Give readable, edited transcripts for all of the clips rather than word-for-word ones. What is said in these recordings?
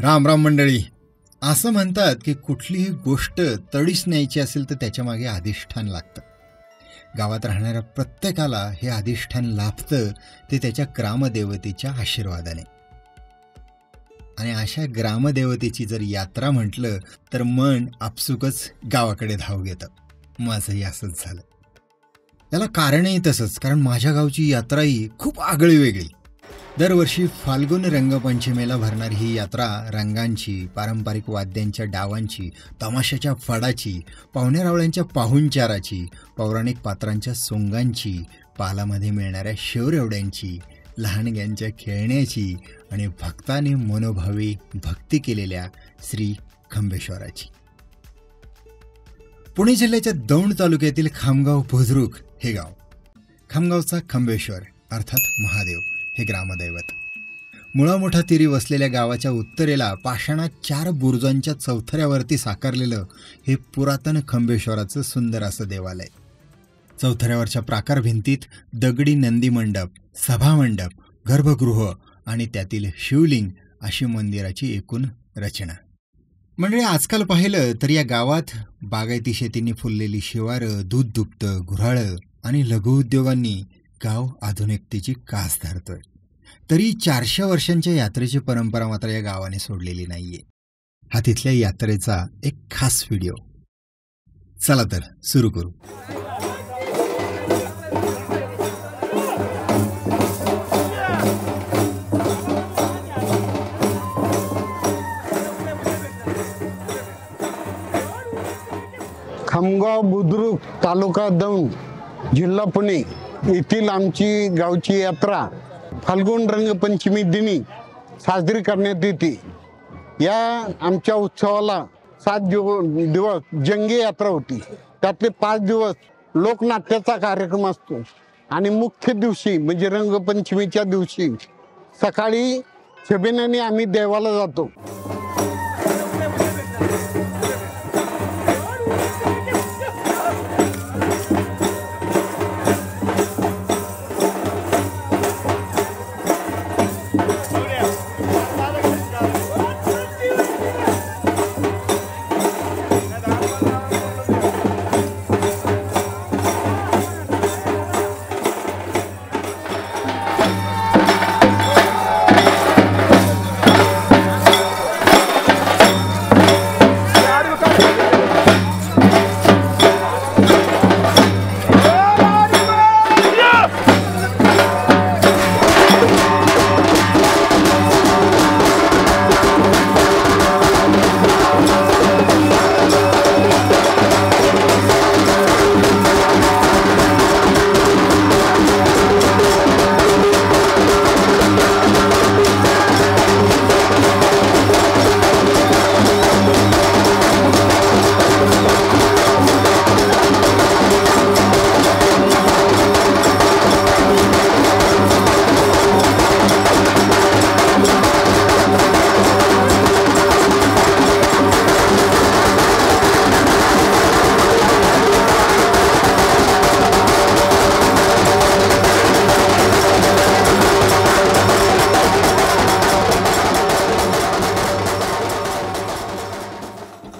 राम राम मंडळी. असं म्हणतात की कुठलीही गोष्ट तडीस न्यायची असेल तर त्याच्यामागे अधिष्ठान लागतं. गावात राहणाऱ्या प्रत्येकाला हे अधिष्ठान लाभतं ते त्याच्या ग्रामदेवतेच्या आशीर्वादाने. आणि अशा ग्रामदेवतेची जर यात्रा म्हटलं तर मन आपसुकच गावाकडे धाव घेतं. माझंही असंच झालं. याला कारणही तसंच, कारण माझ्या गावची यात्राही खूप आगळी वेगळी. दरवर्षी फाल्गुन रंगपंचमीला भरणारी ही यात्रा रंगांची, पारंपरिक वाद्यांच्या डावांची, तमाशाच्या फडाची, पाहुण्यारावळ्यांच्या पाहुणचाराची, पौराणिक पात्रांच्या सोंगांची, पालामध्ये मिळणाऱ्या शेवरेवड्यांची, लहानग्यांच्या खेळण्याची आणि भक्ताने मनोभावी भक्ती केलेल्या श्री खंबेश्वराची. पुणे जिल्ह्याच्या दौंड तालुक्यातील खामगाव बुद्रुक हे गाव. खामगावचा खंबेश्वर अर्थात महादेव हे ग्रामदैवत. मुळामोठा तिरी वसलेल्या गावाच्या उत्तरेला पाषाणात 4 बुरुजांच्या चौथऱ्यावरती साकारलेलं हे पुरातन खंबेश्वराचं सुंदर असं देवालय. चौथऱ्यावरच्या प्राकार भिंतीत दगडी नंदी मंडप, सभामंडप, गर्भगृह आणि त्यातील शिवलिंग अशी मंदिराची एकूण रचना. म्हणजे आजकाल पाहिलं तर या गावात बागायती शेतींनी फुललेली शिवारं, दूध दुभतं, गुऱ्हाळं आणि लघुउद्योगांनी गाव आधुनिकतेची कास धरतोय. तरी 400 वर्षांच्या यात्रेची परंपरा मात्र या गावाने सोडलेली नाहीये. हा तिथल्या यात्रेचा एक खास व्हिडिओ. चला तर सुरू करू. खामगाव बुद्रुक, तालुका दौंड, जिल्हा पुणे येथील आमची गावची यात्रा फाल्गुन रंगपंचमी दिनी साजरी करण्यात येते. या आमच्या उत्सवाला 7 दिवस जंगी यात्रा होती. त्यातले 5 दिवस लोकनाट्याचा कार्यक्रम असतो आणि मुख्य दिवशी म्हणजे रंगपंचमीच्या दिवशी सकाळी छबिन्याने आम्ही देवाला जातो.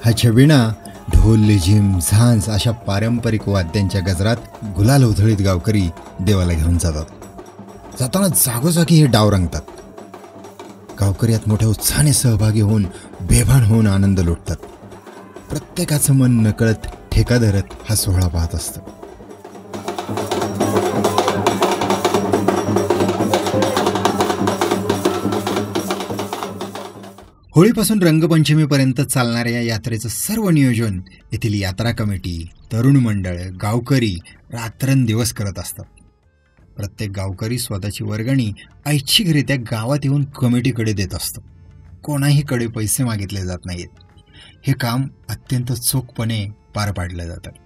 हा छबिना ढोल, लेझिम, झांज अशा पारंपरिक वाद्यांच्या गजरात गुलाल उधळीत गावकरी देवाला घेऊन जातात. जाताना जागोजागी हे डाव रंगतात. गावकरी यात मोठ्या उत्साहाने सहभागी होऊन बेभान होऊन आनंद लुटतात. प्रत्येकाचं मन नकळत ठेका धरत हा सोहळा पाहत असतं. होळीपासून रंगपंचमीपर्यंत चालणाऱ्या या यात्रेचं सर्व नियोजन येथील यात्रा कमिटी, तरुण मंडळ, गावकरी रात्रंदिवस करत असतात. प्रत्येक गावकरी स्वतःची वर्गणी ऐच्छिकरित्या गावात येऊन कमिटीकडे देत असतो. कोणाहीकडे पैसे मागितले जात नाहीत. हे काम अत्यंत चोखपणे पार पाडलं जातं.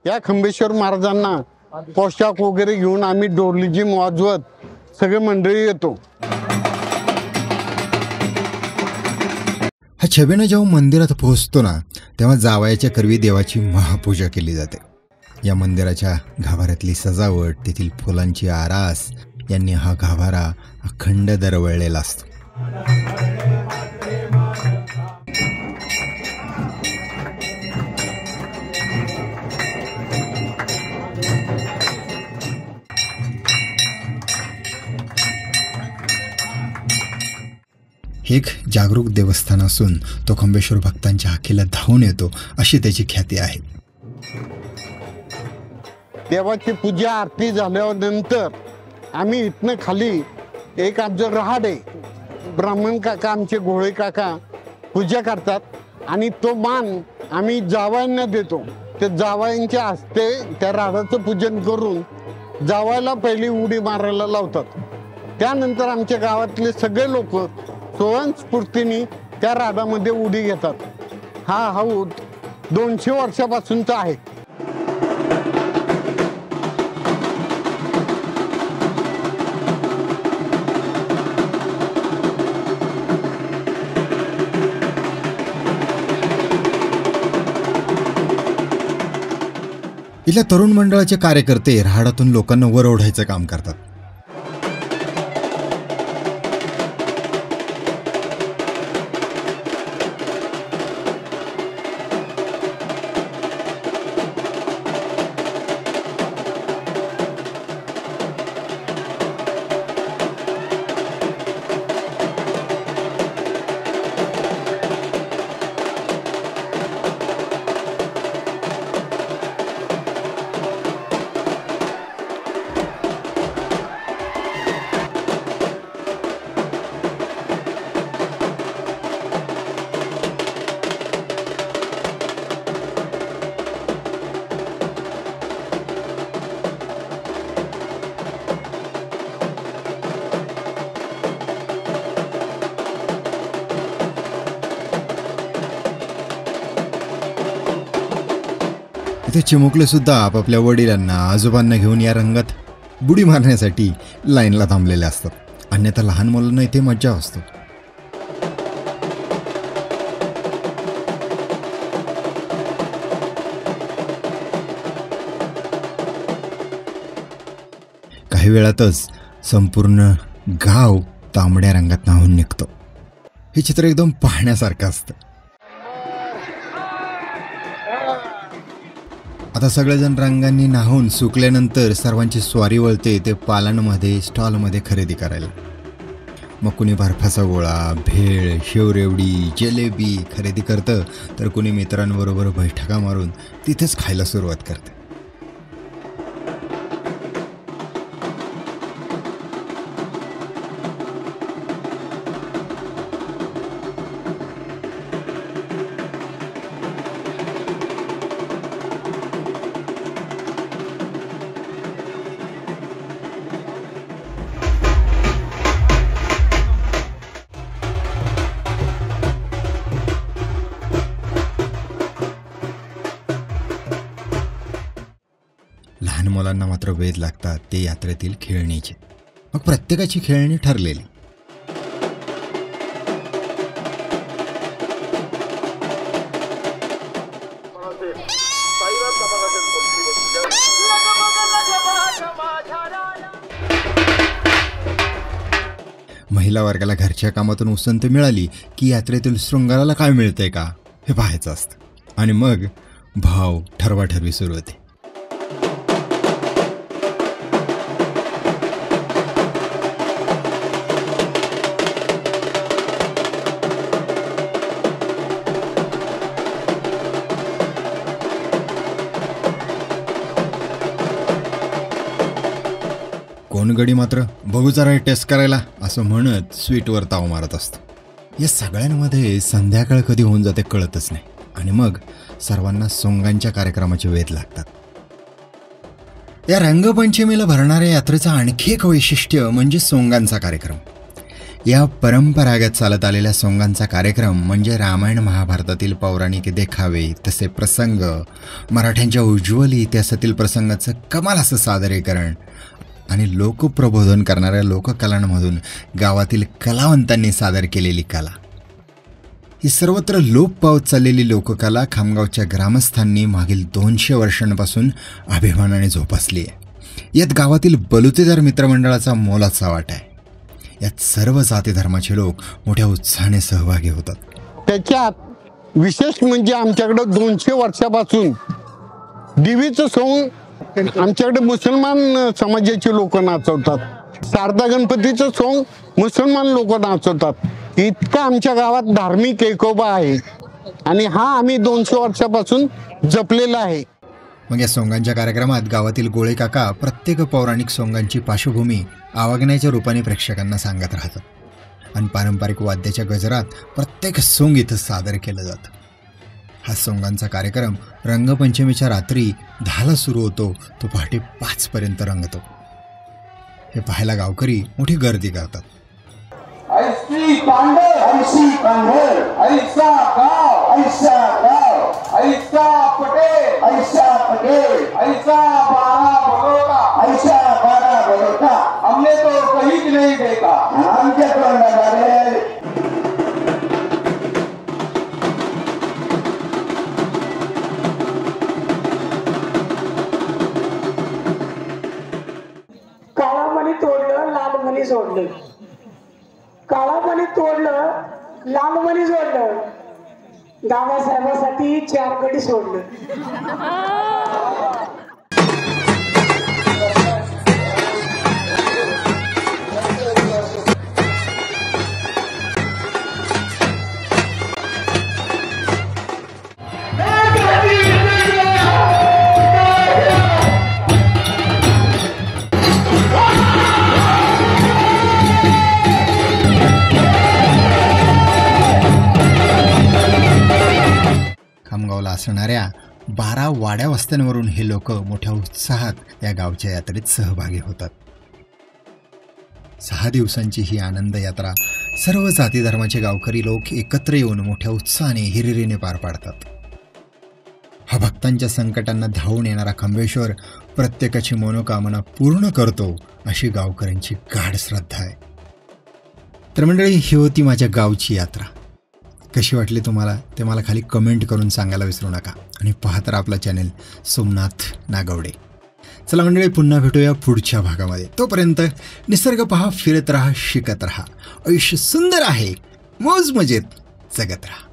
या खंबेश्वर महाराजांना पोशाख वगैरे घेऊन आम्ही डोरलीजिम वाजवत सगळे मंडळी येतो. हा छबिना जेव्हा मंदिरात पोहोचतो ना, तेव्हा जावयाच्या करवी देवाची महापूजा केली जाते. या मंदिराच्या गाभाऱ्यातली सजावट, तेथील फुलांची आरास यांनी हा गाभारा अखंड दरवळलेला असतो. हे एक जागरूक देवस्थान असून तो खंबेश्वर भक्तांच्या हाकेला धावून येतो, अशी त्याची ख्याती आहे. देवाची पूजा आरती झाल्यानंतर आम्ही इथनं खाली एक आमचं रहाडे ब्राह्मण काका, आमचे घोळे काका पूजा करतात आणि तो मान आम्ही जावयांना देतो. ते जावयांच्या हस्ते त्या राहाडाचं पूजन करून जावयाला पहिली उडी मारायला लावतात. त्यानंतर आमच्या गावातले सगळे लोक स्वयंस्फूर्तीने त्या राहाडामध्ये उडी घेतात. हा हौद 200 वर्षापासूनचा आहे. इथल्या तरुण मंडळाचे कार्यकर्ते राहाडातून लोकांना वर ओढायचं काम करतात. इथे चिमुकले सुद्धा आपापल्या वडिलांना, आजोबांना घेऊन या रंगात बुडी मारण्यासाठी लाईनला थांबलेले असतात. अन्यथा लहान मुलांना इथे मज्जा असतो. काही वेळातच संपूर्ण गाव तांबड्या रंगात न्हावून निघतो. हे चित्र एकदम पाहण्यासारखं असतं. आता सगळेजण रंगांनी न्हावून सुकल्यानंतर सर्वांची स्वारी वळते ते पालांमध्ये, स्टॉलमध्ये खरेदी करायला. मग कुणी बर्फाचा गोळा, भेळ, शेवरेवडी, जिलेबी खरेदी करतं, तर कुणी मित्रांबरोबर बैठका मारून तिथेच खायला सुरुवात करते. लहान मुलांना मात्र वेध लागतात ते यात्रेतील खेळणीचे. मग प्रत्येकाची खेळणी ठरलेली. महिला वर्गाला घरच्या कामातून उसंत मिळाली की यात्रेतील शृंगाराला काय मिळतंय का हे पाहायचं असतं. आणि मग भाव ठरवाठरवी सुरू होते. कोण गडी मात्र बघू जरा टेस्ट करायला असं म्हणत स्वीटवर ताव मारत असतो. या सगळ्यांमध्ये संध्याकाळ कधी होऊन जाते कळतच नाही. आणि मग सर्वांना सोंगांच्या कार्यक्रमाचे वेध लागतात. या रंगपंचमीला भरणाऱ्या यात्रेचं आणखी एक वैशिष्ट्य म्हणजे सोंगांचा कार्यक्रम. या परंपरागत चालत आलेल्या सोंगांचा कार्यक्रम म्हणजे रामायण महाभारतातील पौराणिक देखावे, तसे प्रसंग, मराठ्यांच्या उज्ज्वल इतिहासातील प्रसंगाचं कमाल असं सादरीकरण आणि लोकप्रबोधन करणाऱ्या लोककलांमधून गावातील कलावंतांनी सादर केलेली कला. ही सर्वत्र लोप पावत चाललेली लोककला खामगावच्या ग्रामस्थांनी मागील 200 वर्षांपासून अभिमानाने जोपासली आहे। यात गावातील बलुतेदार मित्रमंडळाचा मोलाचा वाटा आहे। यात सर्व जाती धर्माचे लोक मोठ्या उत्साहाने सहभागी होतात। त्याच्यात विशेष म्हणजे आमच्याकडे 200 वर्षापासून देवीचं सोंग आमच्याकडे मुसलमान समाजाचे लोक नाचवतात। शारदा गणपतीचं सोंग मुसलमान लोक नाचवतात। इतका आमच्या गावात धार्मिक एकोपा आहे आणि हा आम्ही 200 वर्षापासून जपलेला आहे। मग या सोंगांच्या कार्यक्रमात गावातील गोळे काका प्रत्येक पौराणिक सोंगांची पार्श्वभूमी आवागण्याच्या रूपाने प्रेक्षकांना सांगत राहतात आणि पारंपरिक वाद्याच्या गजरात प्रत्येक सोंग इथं सादर केलं जातं। हा सोंगांचा कार्यक्रम रंगपंचमीच्या रात्री 10ला सुरू होतो, तो पहाटे 5 पर्यंत रंगतो। हे पाहायला गावकरी मोठी गर्दी करतात। ऐसी पांढर ऐसी पांढर ऐसा गाव ऐसा गाव ऐसा पटेल ऐसा पटेल ऐसा 12 बड़ौदा ऐसा 12 बड़ौदा हमने तो कहीं नहीं देखा। आमच्या तोंडाला काळा मणी तोडलं लाल मणी जोडलं, काळा मणी तोडलं लाल मणी जोडलं, दादासाहेबांसाठी 4 गडी सोडलं। खामगावला असणाऱ्या 12 वाड्या वस्त्यांवरून हे लोक मोठ्या उत्साहात या गावच्या यात्रेत सहभागी होतात। 6 दिवसांची ही आनंद यात्रा सर्व जाती धर्माचे गावकरी लोक एकत्र येऊन मोठ्या उत्साहाने हिरिरीने पार पाडतात। हा भक्तांच्या संकटांना धावून येणारा खंबेश्वर प्रत्येकाची मनोकामना पूर्ण करतो अशी गावकऱ्यांची गाढ श्रद्धा आहे। तर मंडळी, ही होती माझ्या गावची यात्रा। कशी वाटली तुम्हाला ते मला खाली कमेंट करून सांगायला विसरू नका आणि पाहत राहा आपला चॅनल सोमनाथ नागवडे। चला मंडळी, पुन्हा भेटूया पुढच्या भागामध्ये। तोपर्यंत निसर्ग पहा, फिरत राहा, शिकत राहा। आयुष्य सुंदर आहे, मौज मजेत जगत राहा।